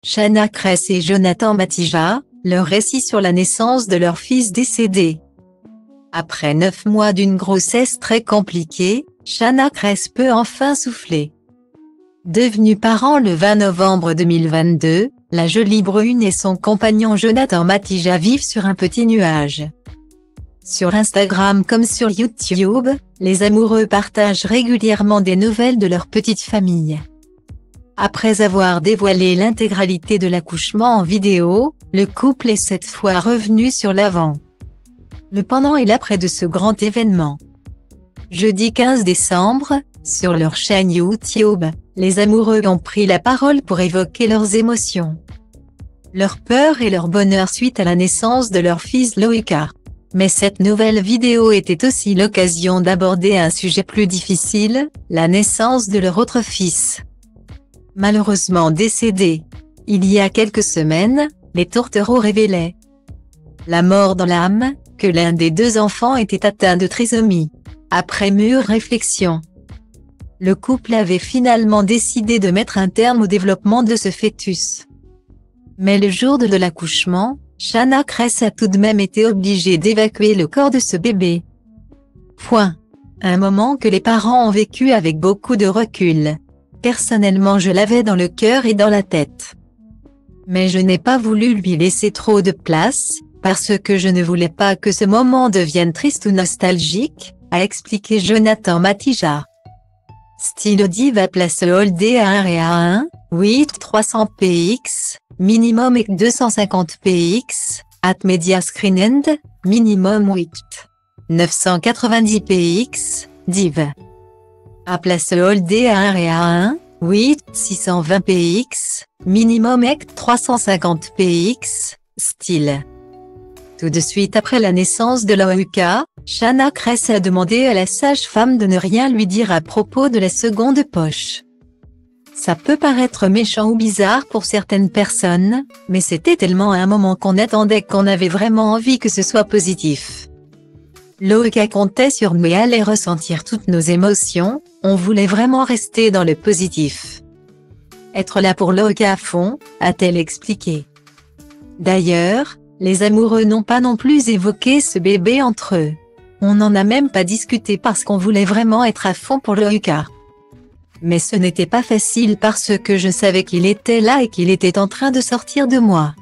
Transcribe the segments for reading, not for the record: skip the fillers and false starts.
Shanna Kress et Jonathan Matija, leur récit sur la naissance de leur fils décédé. Après 9 mois d'une grossesse très compliquée, Shanna Kress peut enfin souffler. Devenue parent le 20 novembre 2022, la jolie brune et son compagnon Jonathan Matija vivent sur un petit nuage. Sur Instagram comme sur YouTube, les amoureux partagent régulièrement des nouvelles de leur petite famille. Après avoir dévoilé l'intégralité de l'accouchement en vidéo, le couple est cette fois revenu sur l'avant. Le pendant et l'après de ce grand événement. Jeudi 15 décembre, sur leur chaîne YouTube, les amoureux ont pris la parole pour évoquer leurs émotions. Leur peur et leur bonheur suite à la naissance de leur fils Loïka. Mais cette nouvelle vidéo était aussi l'occasion d'aborder un sujet plus difficile, la naissance de leur autre fils. Malheureusement décédé. Il y a quelques semaines, les tourtereaux révélaient la mort dans l'âme, que l'un des deux enfants était atteint de trisomie. Après mûre réflexion, le couple avait finalement décidé de mettre un terme au développement de ce fœtus. Mais le jour de l'accouchement, Shanna Kress a tout de même été obligée d'évacuer le corps de ce bébé. Un moment que les parents ont vécu avec beaucoup de recul. Personnellement je l'avais dans le cœur et dans la tête. Mais je n'ai pas voulu lui laisser trop de place, parce que je ne voulais pas que ce moment devienne triste ou nostalgique, a expliqué Jonathan Matija. Style Diva place Holdé à 1 et à 1, 8 300 px, minimum et 250 px, at media screen end, minimum 8 990 px, div. À place Holdé à 1 et à 1, 8 620 px, minimum et 350 px, style. Tout de suite après la naissance de Loïka, Shanna Kress a demandé à la sage-femme de ne rien lui dire à propos de la seconde poche. Ça peut paraître méchant ou bizarre pour certaines personnes, mais c'était tellement un moment qu'on attendait qu'on avait vraiment envie que ce soit positif. Loïka comptait sur nous et allait ressentir toutes nos émotions, on voulait vraiment rester dans le positif. Être là pour Loïka à fond, a-t-elle expliqué. D'ailleurs, les amoureux n'ont pas non plus évoqué ce bébé entre eux. On n'en a même pas discuté parce qu'on voulait vraiment être à fond pour Loïka. Mais ce n'était pas facile parce que je savais qu'il était là et qu'il était en train de sortir de moi.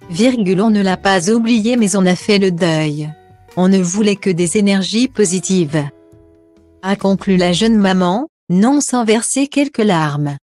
On ne l'a pas oublié mais on a fait le deuil. On ne voulait que des énergies positives. A conclu la jeune maman, non sans verser quelques larmes.